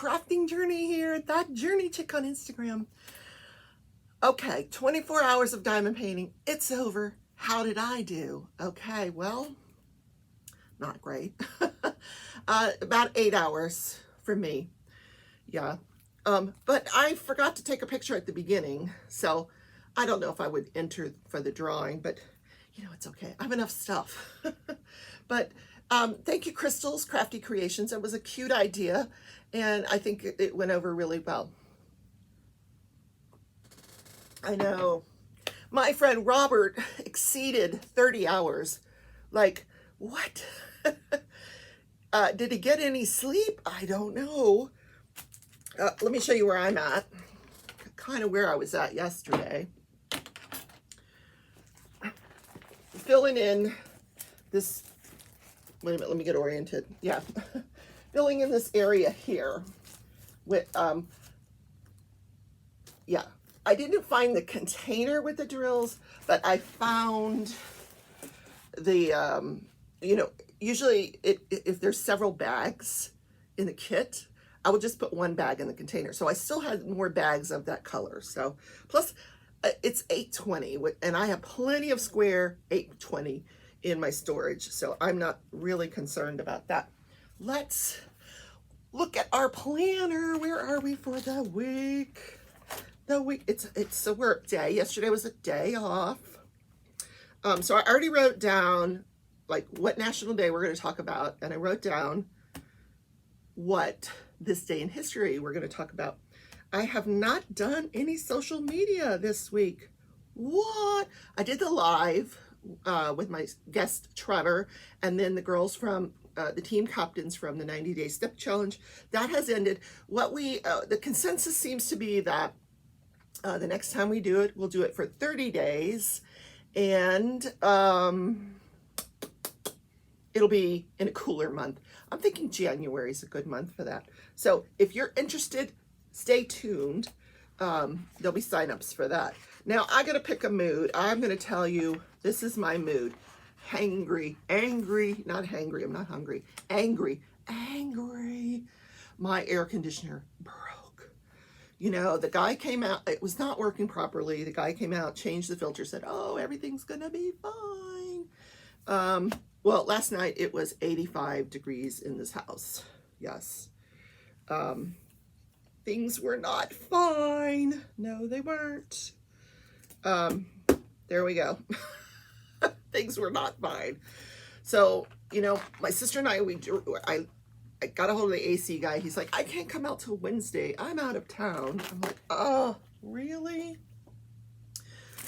crafting journey here, that journey chick on Instagram. Okay, 24 hours of diamond painting. It's over. How did I do? Okay, well, not great. About 8 hours for me. Yeah. But I forgot to take a picture at the beginning, so I don't know if I would enter for the drawing, but you know, it's okay. I have enough stuff. But thank you, Crystals Crafty Creations. It was a cute idea, and I think it went over really well. I know. My friend Robert exceeded 30 hours. Like, what? Did he get any sleep? I don't know. Let me show you where I'm at. Kind of where I was at yesterday. Filling in this, wait a minute, let me get oriented. Yeah. Filling in this area here with, yeah. I didn't find the container with the drills, but I found the, you know, usually if there's several bags in the kit, I would just put one bag in the container. So I still had more bags of that color. So plus it's 820 and I have plenty of square 820 in my storage. So I'm not really concerned about that. Let's look at our planner. Where are we for the week? It's a work day. Yesterday was a day off. So I already wrote down like what national day we're going to talk about, and I wrote down what this day in history we're going to talk about. I have not done any social media this week. What? I did the live with my guest Trevor, and then the girls from the team captains from the 90-day step challenge. That has ended. What the consensus seems to be that the next time we do it, we'll do it for 30 days, and it'll be in a cooler month. I'm thinking January is a good month for that. So if you're interested, stay tuned. There'll be signups for that. Now I gotta pick a mood. I'm gonna tell you, this is my mood. Hangry, angry, not hangry, I'm not hungry. Angry, angry. My air conditioner broke. You know, the guy came out, it was not working properly. The guy came out, changed the filter, said, oh, everything's gonna be fine. Well, last night it was 85 degrees in this house. Yes. Things were not fine. No, they weren't. There we go. Things were not fine. So, you know, my sister and I got a hold of the AC guy. He's like, I can't come out till Wednesday. I'm out of town. I'm like, oh, really?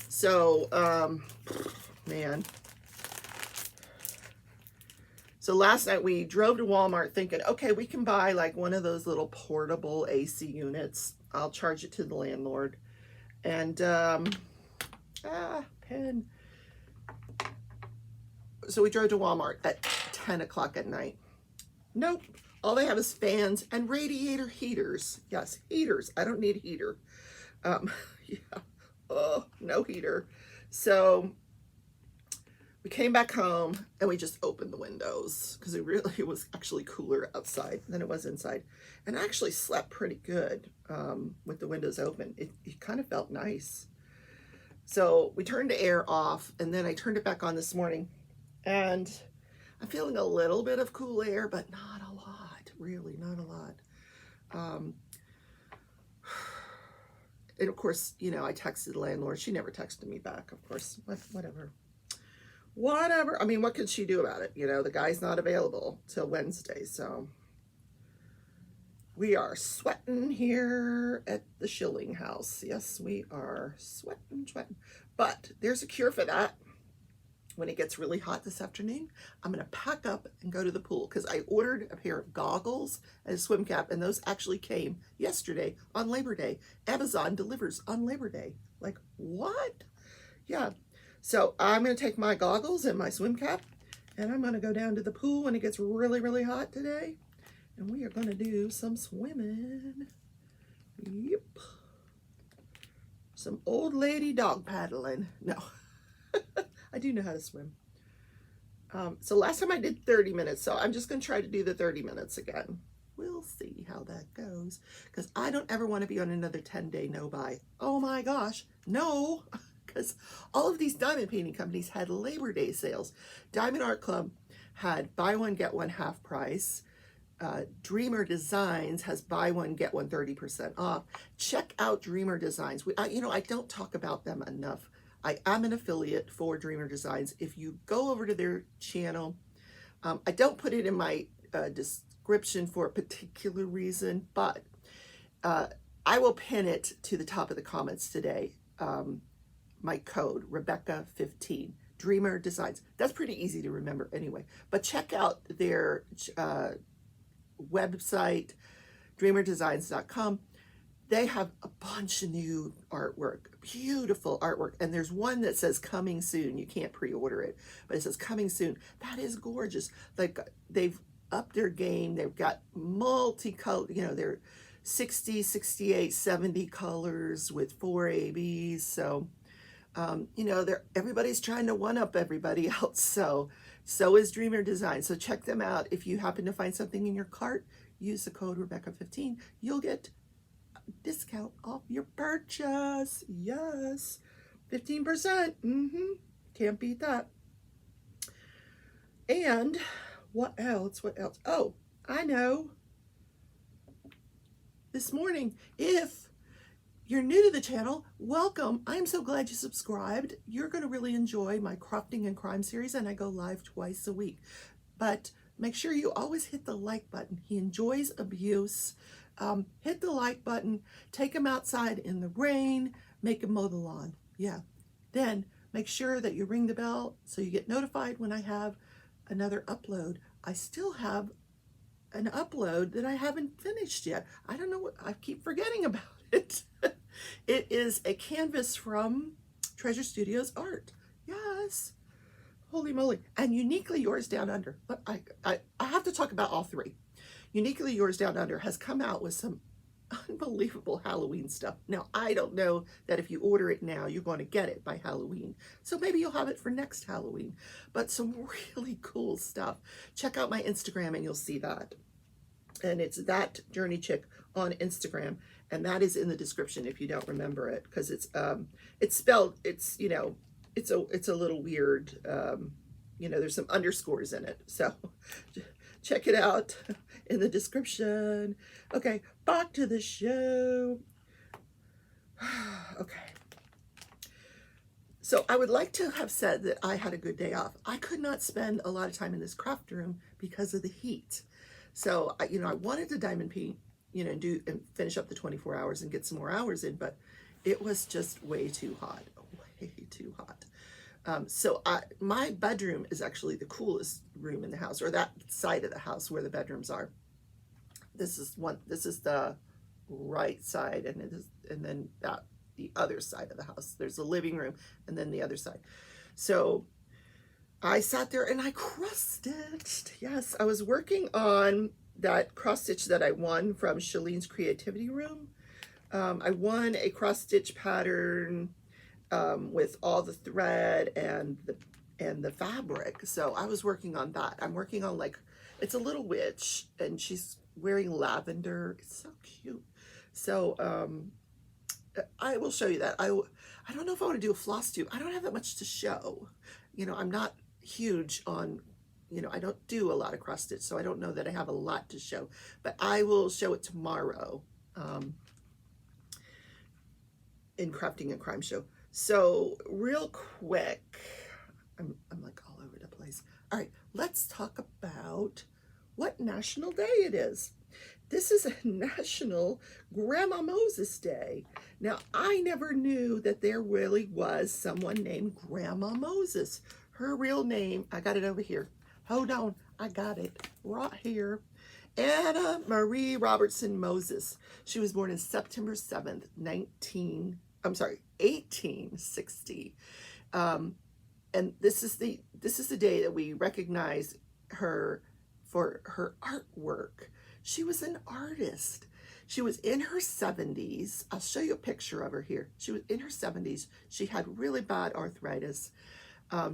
So, man. So last night we drove to Walmart thinking, okay, we can buy like one of those little portable AC units. I'll charge it to the landlord. And, pen. So we drove to Walmart at 10 o'clock at night. Nope. All they have is fans and radiator heaters. Yes, heaters. I don't need a heater. Yeah. Oh, no heater. So we came back home and we just opened the windows because it was actually cooler outside than it was inside. And I actually slept pretty good with the windows open. It kind of felt nice. So we turned the air off, and then I turned it back on this morning, and I'm feeling a little bit of cool air, but not a lot, really not a lot. And of course, you know, I texted the landlord. She never texted me back, of course. Whatever. I mean, what could she do about it? You know, the guy's not available till Wednesday, so we are sweating here at the Schilling house. Yes, we are sweating. But there's a cure for that. When it gets really hot this afternoon, I'm going to pack up and go to the pool because I ordered a pair of goggles and a swim cap, and those actually came yesterday on Labor Day. Amazon delivers on Labor Day. Like, what? Yeah. So I'm going to take my goggles and my swim cap, and I'm going to go down to the pool when it gets really, really hot today, and we are going to do some swimming. Yep. Some old lady dog paddling. No. I do know how to swim. So last time I did 30 minutes, so I'm just going to try to do the 30 minutes again. we'll see how that goes, because I don't ever want to be on another 10-day no-buy. Oh my gosh, no, because all of these diamond painting companies had Labor Day sales. Diamond Art Club had buy one, get one half price. Dreamer Designs has buy one, get one 30% off. Check out Dreamer Designs. I don't talk about them enough. I am an affiliate for Dreamer Designs. If you go over to their channel, I don't put it in my description for a particular reason, but I will pin it to the top of the comments today. My code, Rebecca15, Dreamer Designs. That's pretty easy to remember anyway. But check out their website, dreamerdesigns.com. They have a bunch of new artwork, beautiful artwork. And there's one that says coming soon. You can't pre-order it, but it says coming soon. That is gorgeous. Like, they've upped their game. They've got multicolor, they're 60, 68, 70 colors with 4 ABs. So, everybody's trying to one-up everybody else. So is Dreamer Design. So check them out. If you happen to find something in your cart, use the code Rebecca15. You'll get a discount off your purchase. Yes, 15%. Can't beat that. And what else? Oh, I know. This morning, if you're new to the channel, welcome. I'm so glad you subscribed. You're going to really enjoy my crafting and crime series, and I go live twice a week. But make sure you always hit the like button. He enjoys abuse. Hit the like button. Take him outside in the rain. Make him mow the lawn. Yeah. Then make sure that you ring the bell so you get notified when I have another upload. I still have an upload that I haven't finished yet. I don't know what, I keep forgetting about it. It is a canvas from Treasure Studios Art. Yes. Holy moly. And Uniquely Yours Down Under. But I have to talk about all three. Uniquely Yours Down Under has come out with some unbelievable Halloween stuff. Now, I don't know that if you order it now, you're going to get it by Halloween. So maybe you'll have it for next Halloween. But some really cool stuff. Check out my Instagram and you'll see that. And it's That Journey Chick on Instagram. And that is in the description if you don't remember it, because it's spelled, it's a little weird. There's some underscores in it. So check it out in the description. Okay, back to the show. Okay. So I would like to have said that I had a good day off. I could not spend a lot of time in this craft room because of the heat. So, I wanted to diamond paint, and finish up the 24 hours and get some more hours in, but it was just way too hot, way too hot. So my bedroom is actually the coolest room in the house, or that side of the house where the bedrooms are. This is the right side, and then the other side of the house. There's the living room, and then the other side. So I sat there and I cross-stitched. Yes, I was working on that cross-stitch that I won from Shalene's Creativity Room. I won a cross-stitch pattern with all the thread and the fabric. So I was working on that. I'm working on, it's a little witch, and she's wearing lavender. It's so cute. So I will show you that. I don't know if I want to do a floss tube. I don't have that much to show. I'm not huge on, I don't do a lot of cross stitch, so I don't know that I have a lot to show, but I will show it tomorrow in Crafting and Crime Show. So real quick, I'm like all over the place. All right, let's talk about what National Day it is. This is a National Grandma Moses Day. Now, I never knew that there really was someone named Grandma Moses. Her real name, I got it over here. Hold on, I got it right here. Anna Marie Robertson Moses. She was born on September 7th, 1860. And this is the day that we recognize her for her artwork. She was an artist. She was in her 70s. I'll show you a picture of her here. She was in her 70s. She had really bad arthritis.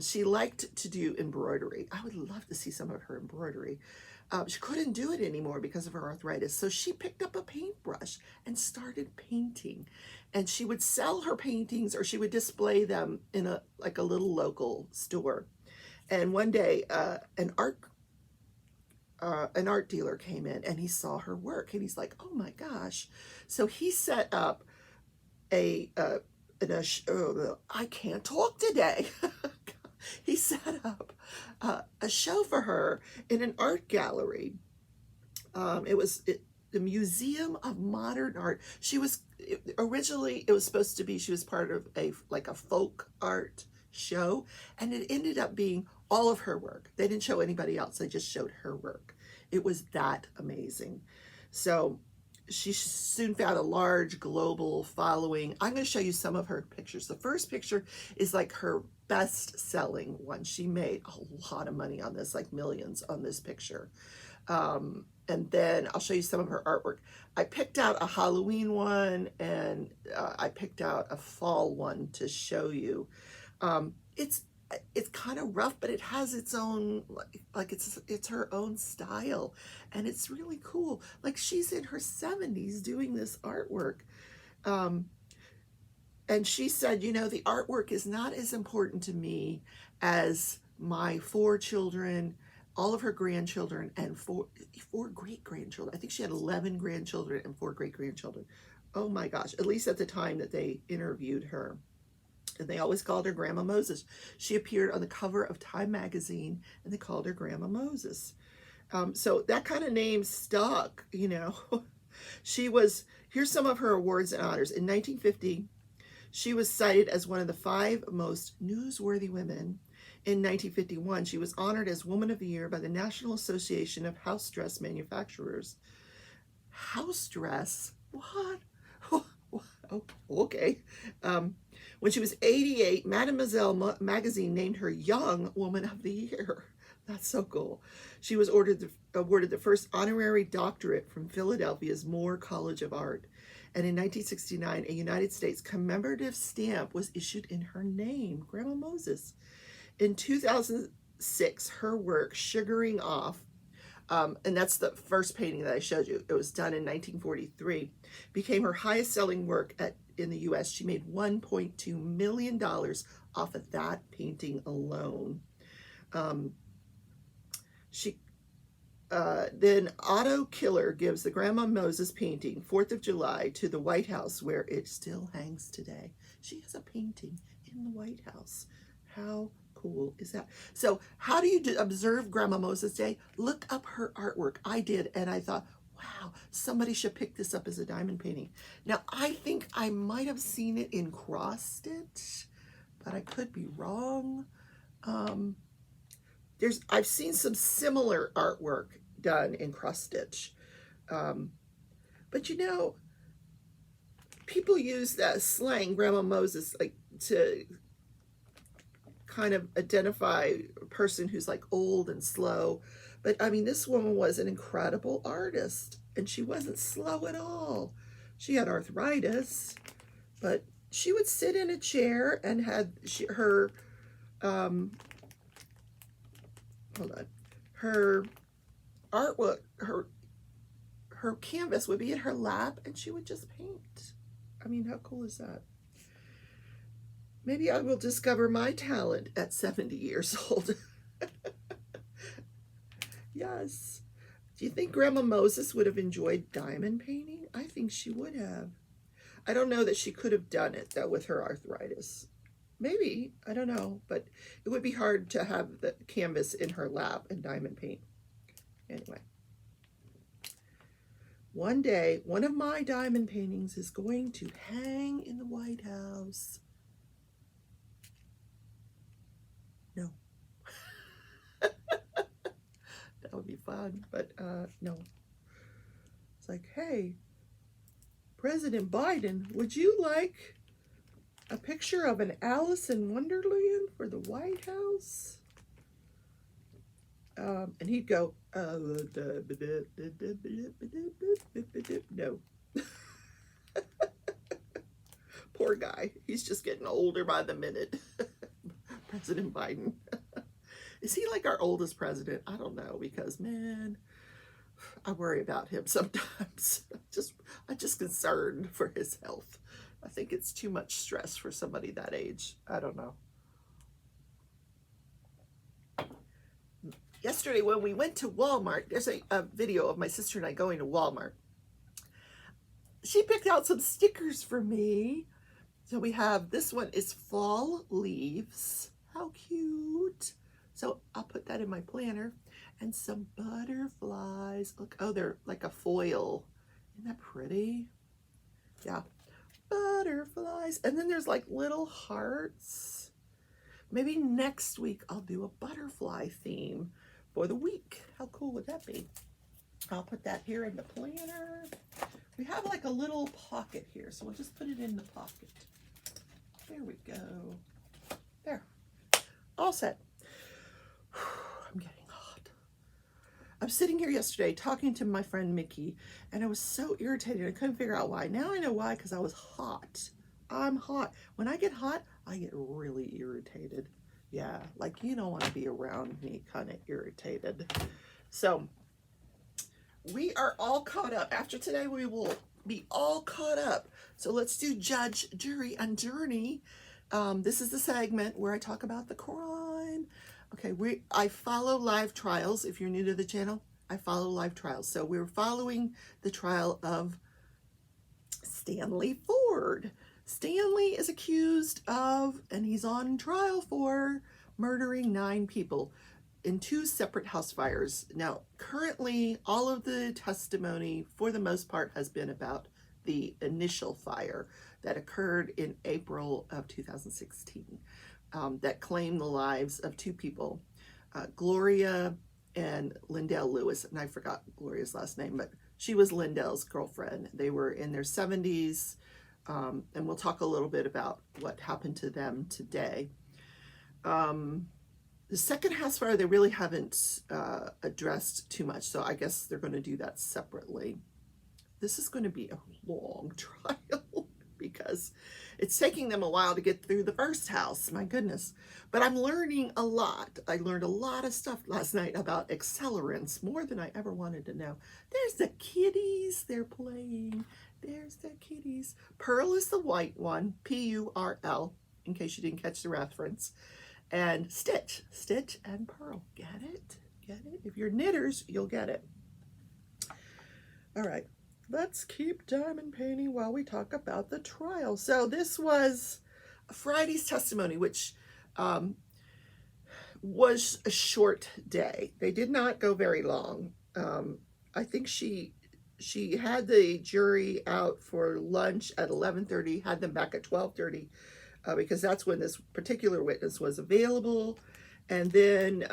She liked to do embroidery. I would love to see some of her embroidery. She couldn't do it anymore because of her arthritis. So she picked up a paintbrush and started painting. And she would sell her paintings, or she would display them in a little local store. And one day, an art dealer came in and he saw her work and he's like, "Oh my gosh!" So he set up I can't talk today. He set up a show for her in an art gallery. It was the Museum of Modern Art. Originally it was supposed to be, she was part of a folk art show, and it ended up being all of her work. They didn't show anybody else. They just showed her work. It was that amazing. So she soon found a large global following. I'm going to show you some of her pictures. The first picture is like her best-selling one. She made a lot of money on this, like millions on this picture. And then I'll show you some of her artwork. I picked out a Halloween one, and I picked out a fall one to show you. It's kind of rough, but it has its own, it's her own style, and it's really cool. Like, she's in her 70s doing this artwork. And she said, you know, the artwork is not as important to me as my 4 children, all of her grandchildren, and four great-grandchildren. I think she had 11 grandchildren and 4 great-grandchildren. Oh my gosh, at least at the time that they interviewed her. And they always called her Grandma Moses. She appeared on the cover of Time magazine, and they called her Grandma Moses. So that kind of name stuck, you know. Here's some of her awards and honors. In 1950, she was cited as one of the 5 most newsworthy women. In 1951, she was honored as Woman of the Year by the National Association of House Dress Manufacturers. House dress? What? Oh, okay. When she was 88, Mademoiselle magazine named her Young Woman of the Year. That's so cool. She was awarded the first honorary doctorate from Philadelphia's Moore College of Art. And in 1969, a United States commemorative stamp was issued in her name, Grandma Moses. In 2006, her work, Sugaring Off, and that's the first painting that I showed you, it was done in 1943, became her highest selling work in the US. She made $1.2 million off of that painting alone. Then Otto Killer gives the Grandma Moses painting, 4th of July, to the White House, where it still hangs today. She has a painting in the White House. How cool is that? So how do you observe Grandma Moses Day? Look up her artwork. I did, and I thought, wow, somebody should pick this up as a diamond painting. Now, I think I might have seen it in cross stitch, but I could be wrong. I've seen some similar artwork done in cross stitch, but you know, people use that slang, Grandma Moses, like to kind of identify a person who's like old and slow. But I mean, this woman was an incredible artist, and she wasn't slow at all. She had arthritis, but she would sit in a chair and had her her artwork, her canvas would be in her lap, and she would just paint. I mean, how cool is that? Maybe I will discover my talent at 70 years old. Yes. Do you think Grandma Moses would have enjoyed diamond painting? I think she would have. I don't know that she could have done it, though, with her arthritis. Maybe, I don't know, but it would be hard to have the canvas in her lap and diamond paint. Anyway. One day, one of my diamond paintings is going to hang in the White House. No. That would be fun, but no. It's like, hey, President Biden, would you like a picture of an Alice in Wonderland for the White House? And he'd go, no. Poor guy. He's just getting older by the minute. President Biden. Is he like our oldest president? I don't know, because, man, I worry about him sometimes. I'm just concerned for his health. I think it's too much stress for somebody that age. I don't know. Yesterday when we went to Walmart, there's a video of my sister and I going to Walmart. She picked out some stickers for me. So we have, this one is fall leaves. How cute. So I'll put that in my planner. And some butterflies. Look, oh, they're like a foil. Isn't that pretty? Yeah, butterflies. And then there's like little hearts. Maybe next week I'll do a butterfly theme for the week. How cool would that be? I'll put that here in the planner. We have like a little pocket here, so we'll just put it in the pocket. There we go. There. All set. I'm getting hot. I was sitting here yesterday talking to my friend Mickey, and I was so irritated. I couldn't figure out why. Now I know why, because I was hot. I'm hot. When I get hot, I get really irritated. Yeah, like you don't want to be around me kind of irritated. So we are all caught up. After today, we will be all caught up. So let's do judge, jury, and journey. This is the segment where I talk about the crime. Okay, I follow live trials. If you're new to the channel, I follow live trials. So we're following the trial of Stanley Ford. Stanley is accused of, and he's on trial for murdering 9 people in 2 separate house fires. Now, currently, all of the testimony, for the most part, has been about the initial fire that occurred in April of 2016 that claimed the lives of 2 people, Gloria and Lindell Lewis. And I forgot Gloria's last name, but she was Lindell's girlfriend. They were in their 70s, and we'll talk a little bit about what happened to them today. The second house fire, they really haven't addressed too much, so I guess they're going to do that separately. This is going to be a long trial because it's taking them a while to get through the first house. My goodness. But I'm learning a lot. I learned a lot of stuff last night about accelerants, more than I ever wanted to know. There's the kitties. They're playing. There's the kitties. Pearl is the white one, P-U-R-L, in case you didn't catch the reference. And Stitch and Pearl. Get it? Get it? If you're knitters, you'll get it. All right. Let's keep diamond painting while we talk about the trial. So this was Friday's testimony, which was a short day. They did not go very long. I think she had the jury out for lunch at 11:30, had them back at 12:30, because that's when this particular witness was available. And then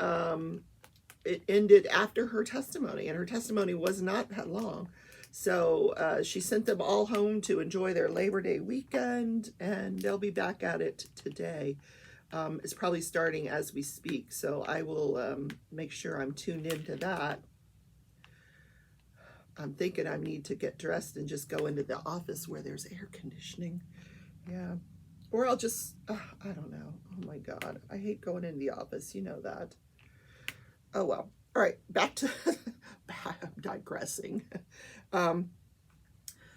it ended after her testimony, and her testimony was not that long. So she sent them all home to enjoy their Labor Day weekend, and they'll be back at it today. It's probably starting as we speak, so I will make sure I'm tuned into that. I'm thinking I need to get dressed and just go into the office where there's air conditioning. Yeah. Or I'll just, I don't know. Oh my God. I hate going in the office. You know that. Oh, well. All right. Back to, I'm digressing.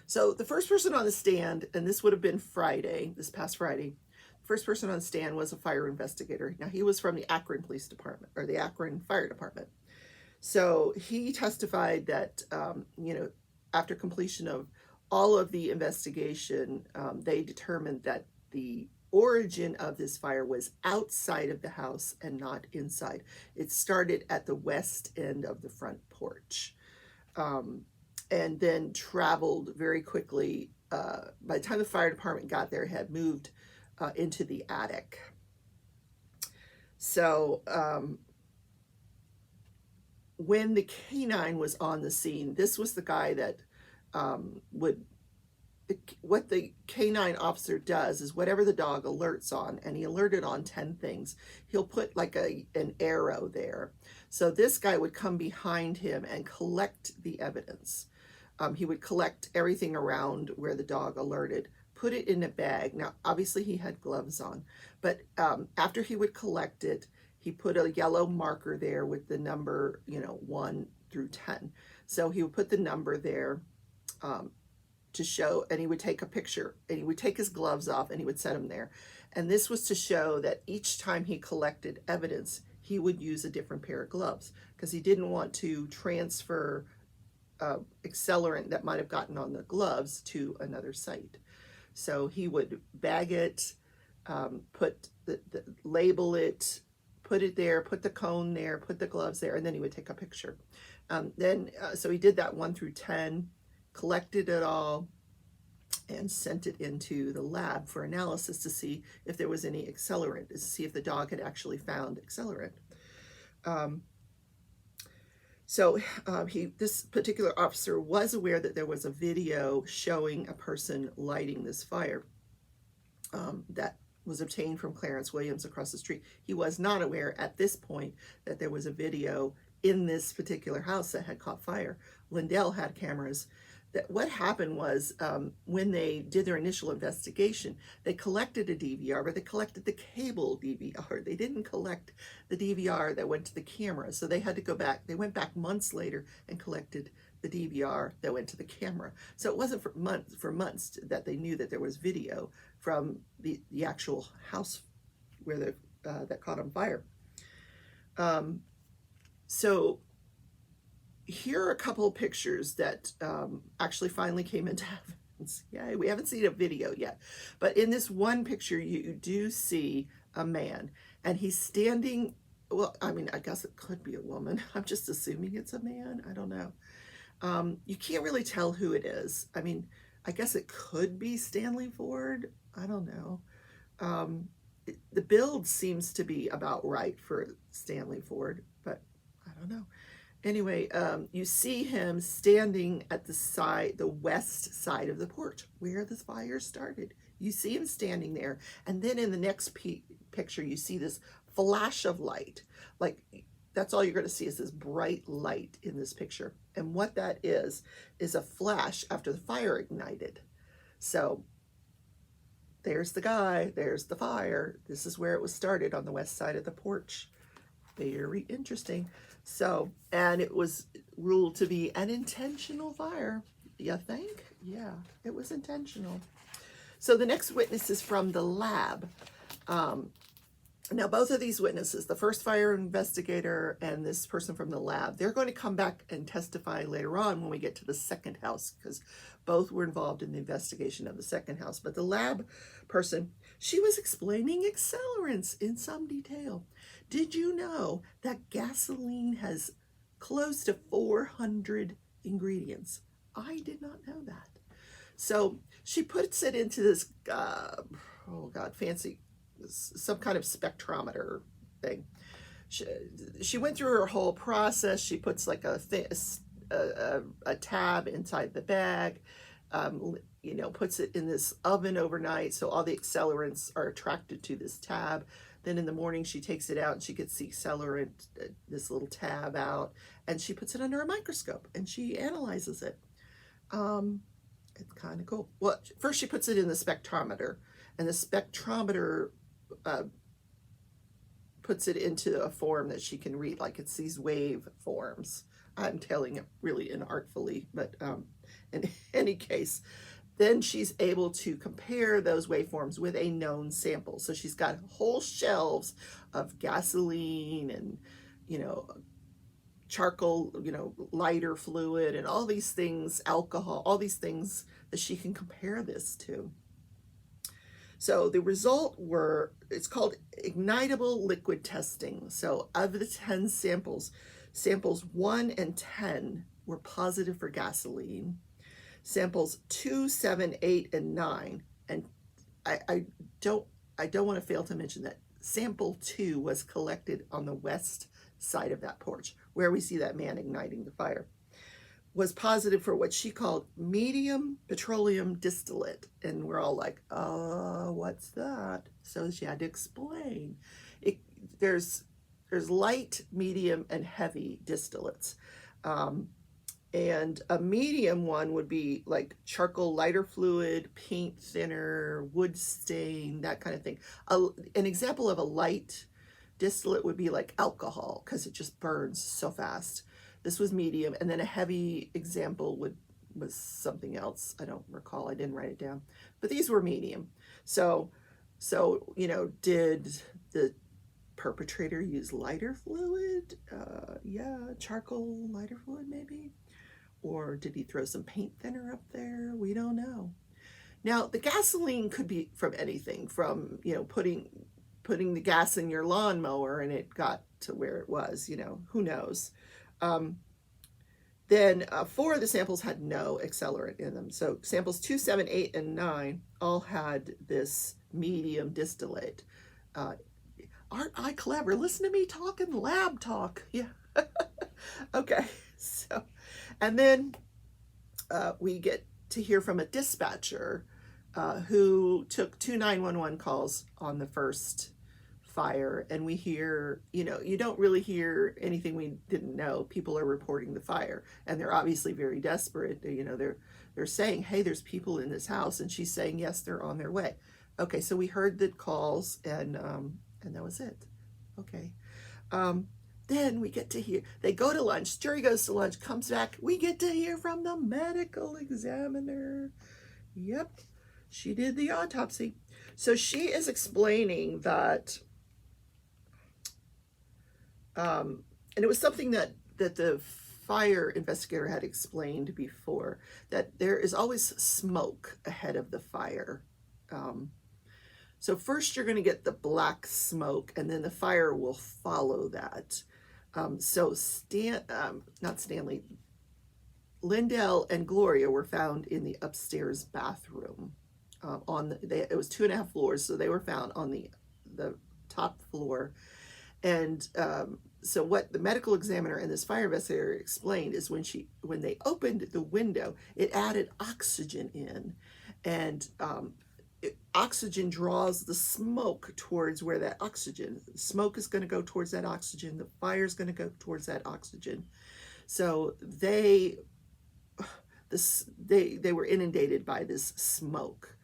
So the first person on the stand, and this would have been Friday, this past Friday, the first person on the stand was a fire investigator. Now, he was from the Akron Police Department, or the Akron Fire Department. So he testified that, after completion of all of the investigation, they determined that the origin of this fire was outside of the house and not inside. It started at the west end of the front porch, and then traveled very quickly. By the time the fire department got there, it had moved into the attic. So when the canine was on the scene, this was the guy that what the canine officer does is whatever the dog alerts on, and he alerted on 10 things, he'll put like an arrow there. So this guy would come behind him and collect the evidence. He would collect everything around where the dog alerted, put it in a bag. Now, obviously he had gloves on, but after he would collect it, he put a yellow marker there with the number, 1 through 10. So he would put the number there to show, and he would take a picture, and he would take his gloves off and he would set them there. And this was to show that each time he collected evidence, he would use a different pair of gloves because he didn't want to transfer accelerant that might have gotten on the gloves to another site. So he would bag it, put label it, put it there, put the cone there, put the gloves there, and then he would take a picture. So he did that 1 through 10, collected it all, and sent it into the lab for analysis to see if there was any accelerant, to see if the dog had actually found accelerant. This particular officer was aware that there was a video showing a person lighting this fire that was obtained from Clarence Williams across the street. He was not aware at this point that there was a video in this particular house that had caught fire. Lindell had cameras. That what happened was when they did their initial investigation, they collected a DVR, but they collected the cable DVR. They didn't collect the DVR that went to the camera. So they had to go back. They went back months later and collected the DVR that went to the camera. So it wasn't for months that they knew that there was video from the actual house where that caught on fire. So here are a couple of pictures that actually finally came into evidence. Yay, we haven't seen a video yet. But in this one picture, you do see a man. And he's standing, well, I mean, I guess it could be a woman. I'm just assuming it's a man. I don't know. You can't really tell who it is. I mean, I guess it could be Stanley Ford. I don't know. The build seems to be about right for Stanley Ford, but I don't know. Anyway, you see him standing at the west side of the porch where the fire started. You see him standing there. And then in the next picture, you see this flash of light. Like, that's all you're going to see is this bright light in this picture. And what that is a flash after the fire ignited. So there's the guy, there's the fire. This is where it was started, on the west side of the porch. Very interesting. So, and it was ruled to be an intentional fire. You think? Yeah, it was intentional. So the next witness is from the lab. Now, both of these witnesses, the first fire investigator and this person from the lab, they're going to come back and testify later on when we get to the second house, because both were involved in the investigation of the second house. But the lab person, she was explaining accelerants in some detail. Did you know that gasoline has close to 400 ingredients? I did not know that. So she puts it into this, fancy, some kind of spectrometer thing. She went through her whole process. She puts like a tab inside the bag, puts it in this oven overnight so all the accelerants are attracted to this tab. Then in the morning, she takes it out and she gets the accelerant, this little tab out, and she puts it under a microscope and she analyzes it. It's kind of cool. Well, first she puts it in the spectrometer, and the spectrometer puts it into a form that she can read, like it's these wave forms. I'm telling it really inartfully, but in any case, then she's able to compare those waveforms with a known sample. So she's got whole shelves of gasoline and, charcoal, lighter fluid and all these things, alcohol, all these things that she can compare this to. So the result it's called ignitable liquid testing. So of the 10 samples 1 and 10 were positive for gasoline. Samples 2, 7, 8, and 9, and I don't want to fail to mention that sample 2 was collected on the west side of that porch, where we see that man igniting the fire, was positive for what she called medium petroleum distillate. And we're all like, oh, what's that? So she had to explain. There's light, medium, and heavy distillates. And a medium one would be like charcoal lighter fluid, paint thinner, wood stain, that kind of thing. An example of a light distillate would be like alcohol, because it just burns so fast. This was medium, and then a heavy example was something else. I don't recall. I didn't write it down, but these were medium. So you know, did the perpetrator use lighter fluid? Yeah, charcoal lighter fluid maybe, or did he throw some paint thinner up there? We don't know. Now, the gasoline could be from anything, from, you know, putting the gas in your lawnmower and it got to where it was, you know, who knows. Then 4 of the samples had no accelerant in them. So samples 2, 7, 8, and 9 all had this medium distillate. Aren't I clever? Listen to me talking lab talk. Yeah. Okay. So, and then we get to hear from a dispatcher who took 2 911 calls on the first fire, and we hear, you know, you don't really hear anything we didn't know. People are reporting the fire, and they're obviously very desperate. You know, they're saying, hey, there's people in this house, and she's saying, yes, they're on their way. Okay, so we heard the calls, and that was it. Okay. Then we get to hear, they go to lunch, jury goes to lunch, comes back, we get to hear from the medical examiner. Yep, she did the autopsy. So she is explaining that, and it was something that the fire investigator had explained before, that there is always smoke ahead of the fire. So first you're going to get the black smoke, and then the fire will follow that. So not Stanley, Lindell and Gloria were found in the upstairs bathroom. It was 2.5 floors, so they were found on the top floor. And so what the medical examiner and this fire investigator explained is when they opened the window, it added oxygen in, and oxygen draws the smoke towards where that oxygen, smoke is going to go towards that oxygen, the fire is going to go towards that oxygen. So they were inundated by this smoke.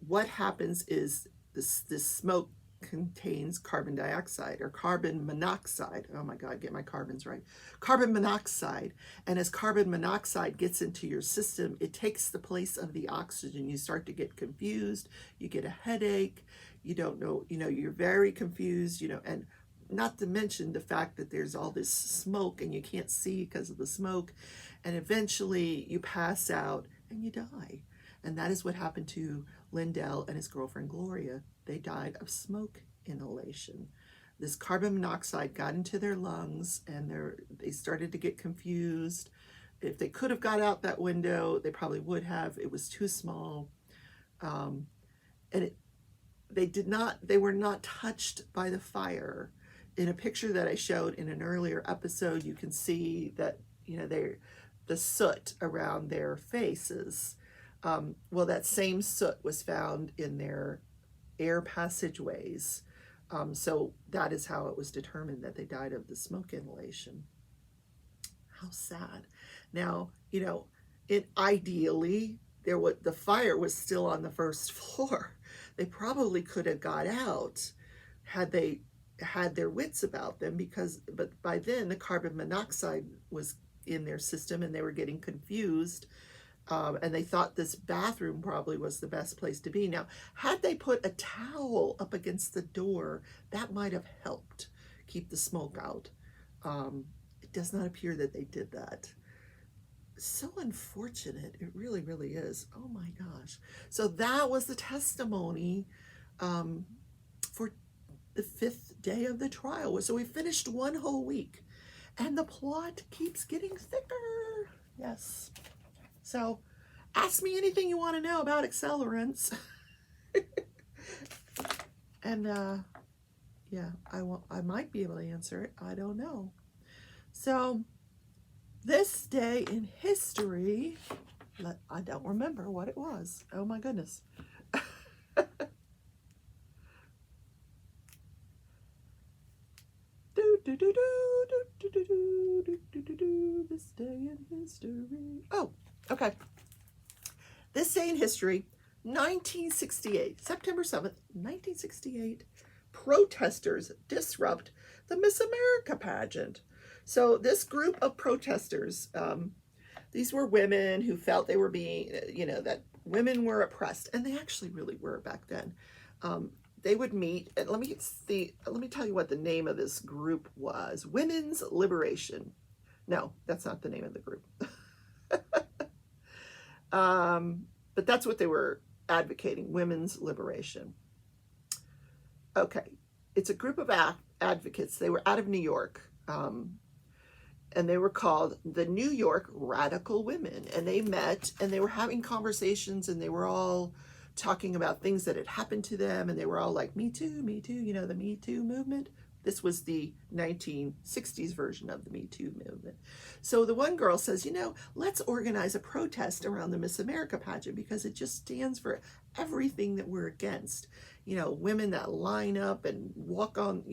What happens is this smoke contains carbon dioxide or carbon monoxide. Oh my God, get my carbons right. Carbon monoxide. And as carbon monoxide gets into your system, it takes the place of the oxygen. You start to get confused. You get a headache. You don't know, you know, you're very confused, you know, and not to mention the fact that there's all this smoke and you can't see because of the smoke. And eventually you pass out and you die. And that is what happened to Lindell and his girlfriend Gloria. They died of smoke inhalation. This carbon monoxide got into their lungs, and they started to get confused. If they could have got out that window, they probably would have. It was too small. And they were not touched by the fire. In a picture that I showed in an earlier episode, you can see that, you know, the soot around their faces. Well, that same soot was found in their air passageways. So that is how it was determined that they died of the smoke inhalation. How sad. Now, you know, ideally, the fire was still on the first floor. They probably could have got out had they had their wits about them, but by then the carbon monoxide was in their system and they were getting confused. And they thought this bathroom probably was the best place to be. Now, had they put a towel up against the door, that might have helped keep the smoke out. It does not appear that they did that. So unfortunate. It really, really is. Oh my gosh. So that was the testimony for the 5th day of the trial. So we finished 1 whole week, and the plot keeps getting thicker. Yes. So ask me anything you want to know about accelerants. And yeah, I might be able to answer it. I don't know. So this day in history, I don't remember what it was. Oh my goodness. This day in history. Oh, okay. This day in history, 1968, September 7th, 1968, protesters disrupt the Miss America pageant. So this group of protesters, these were women who felt they were being, that women were oppressed, and they actually really were back then. They would meet, and let me tell you what the name of this group was. Women's Liberation. No, that's not the name of the group. But that's what they were advocating, women's liberation. Okay, it's a group of advocates. They were out of New York, and they were called the New York Radical Women. And they met, and they were having conversations, and they were all talking about things that had happened to them, and they were all like, me too, the Me Too movement. This was the 1960s version of the Me Too movement. So the one girl says, let's organize a protest around the Miss America pageant because it just stands for everything that we're against. Women that line up and walk on,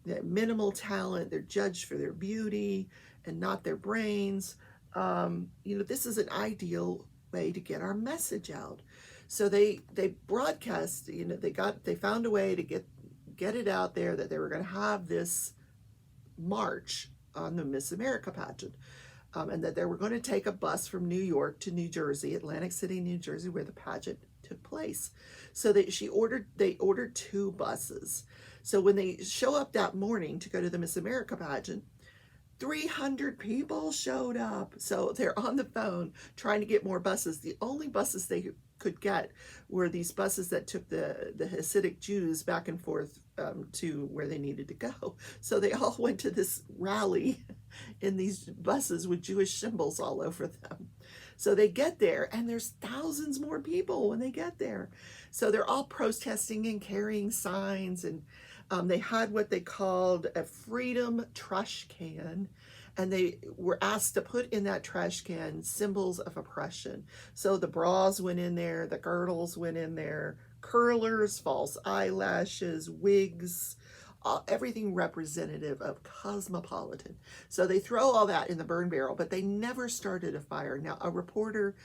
that minimal talent, they're judged for their beauty and not their brains. This is an ideal way to get our message out. So they broadcast, they found a way to get it out there that they were going to have this march on the Miss America pageant, and that they were going to take a bus from New York to New Jersey, Atlantic City, New Jersey, where the pageant took place. So they ordered 2 buses. So when they show up that morning to go to the Miss America pageant, 300 people showed up. So they're on the phone trying to get more buses. The only buses they could get were these buses that took the Hasidic Jews back and forth to where they needed to go. So they all went to this rally in these buses with Jewish symbols all over them. So they get there, and there's thousands more people when they get there. So they're all protesting and carrying signs, and they had what they called a freedom trash can, and they were asked to put in that trash can symbols of oppression. So the bras went in there, the girdles went in there, curlers, false eyelashes, wigs, everything representative of cosmopolitan. So they throw all that in the burn barrel, but they never started a fire. Now, a reporter,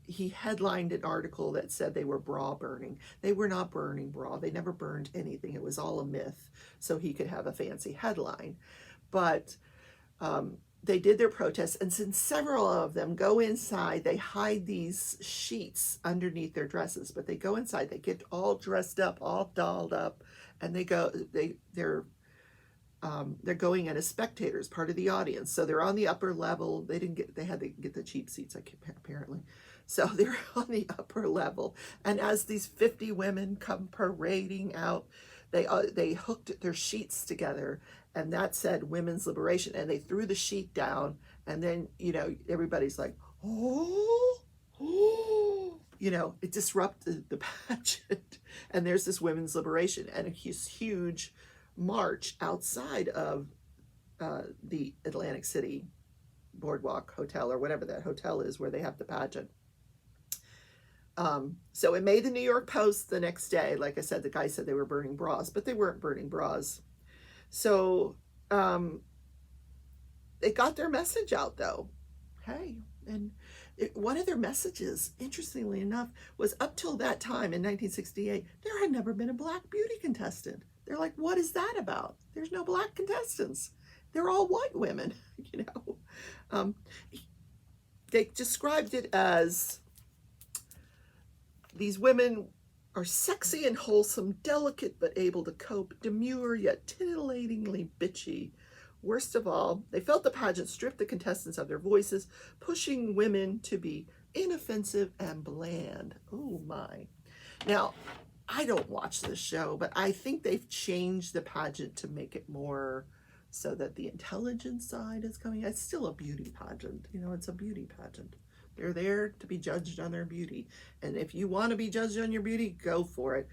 he headlined an article that said they were bra burning. They were not burning bra. They never burned anything. It was all a myth, so he could have a fancy headline. But they did their protests, and since several of them go inside, they hide these sheets underneath their dresses. But they go inside, they get all dressed up, all dolled up, and they're going in as spectators, part of the audience. So they're on the upper level. They had to get the cheap seats, apparently. So they're on the upper level, and as these 50 women come parading out, they hooked their sheets together, and that said women's liberation, and they threw the sheet down, and then everybody's like, oh, it disrupted the pageant. And there's this women's liberation and a huge march outside of the Atlantic City Boardwalk Hotel, or whatever that hotel is where they have the pageant. So it made the New York Post the next day. Like I said, the guy said they were burning bras, but they weren't burning bras. So they got their message out, though. Hey, and one of their messages, interestingly enough, was up till that time in 1968, there had never been a black beauty contestant. They're like, what is that about? There's no black contestants. They're all white women, They described it as, these women are sexy and wholesome, delicate but able to cope, demure yet titillatingly bitchy. Worst of all, they felt the pageant stripped the contestants of their voices, pushing women to be inoffensive and bland. Oh my. Now, I don't watch this show, but I think they've changed the pageant to make it more so that the intelligence side is coming. It's still a beauty pageant. It's a beauty pageant. They're there to be judged on their beauty. And if you want to be judged on your beauty, go for it.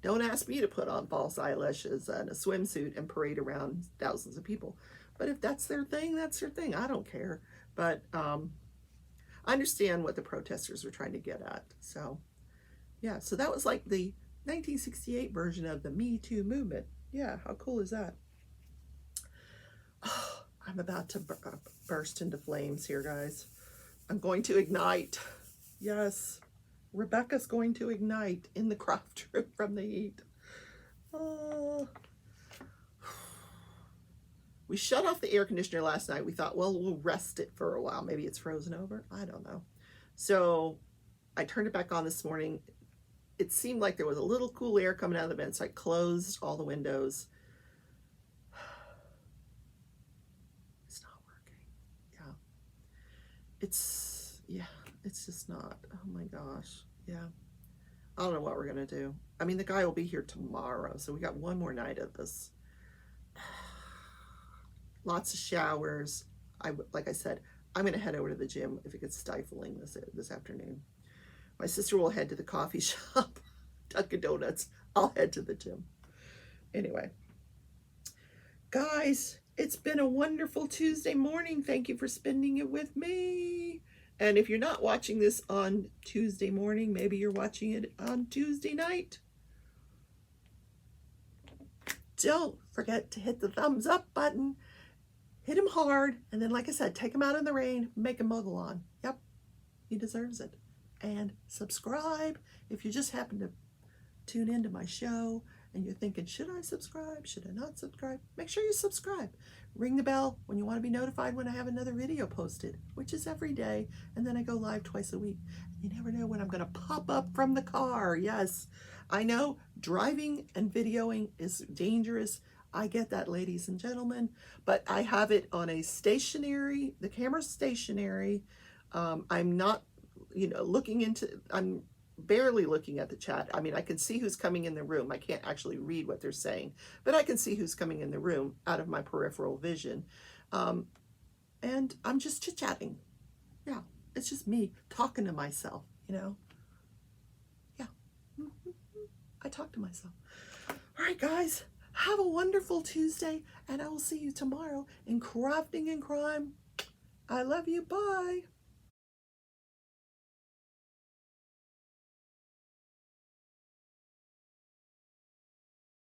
Don't ask me to put on false eyelashes and a swimsuit and parade around thousands of people. But if that's their thing, that's their thing. I don't care. But I understand what the protesters were trying to get at. So, yeah. So that was like the 1968 version of the Me Too movement. Yeah, how cool is that? Oh, I'm about to burst into flames here, guys. I'm going to ignite. Yes. Rebecca's going to ignite in the craft room from the heat. Oh. We shut off the air conditioner last night. We thought, well, we'll rest it for a while. Maybe it's frozen over. I don't know. So I turned it back on this morning. It seemed like there was a little cool air coming out of the vent, so I closed all the windows. It's not working. Yeah. It's just not. Oh my gosh. Yeah. I don't know what we're going to do. I mean, the guy will be here tomorrow, so we got one more night of this. Lots of showers. Like I said, I'm going to head over to the gym if it gets stifling this afternoon. My sister will head to the coffee shop, Dunkin' Donuts. I'll head to the gym. Anyway, guys, it's been a wonderful Tuesday morning. Thank you for spending it with me. And if you're not watching this on Tuesday morning, maybe you're watching it on Tuesday night. Don't forget to hit the thumbs up button. Hit him hard. And then, like I said, take him out in the rain. Make him mow the lawn. Yep, he deserves it. And subscribe if you just happen to tune into my show and you're thinking, should I subscribe? Should I not subscribe? Make sure you subscribe. Ring the bell when you want to be notified when I have another video posted, which is every day. And then I go live twice a week. You never know when I'm going to pop up from the car. Yes, I know driving and videoing is dangerous. I get that, ladies and gentlemen, but I have it on a stationary, the camera's stationary. I'm not, I'm barely looking at the chat. I mean, I can see who's coming in the room. I can't actually read what they're saying, but I can see who's coming in the room out of my peripheral vision. And I'm just chit-chatting. Yeah, it's just me talking to myself, Yeah. I talk to myself. All right, guys, have a wonderful Tuesday, and I will see you tomorrow in Crafting and Crime. I love you. Bye.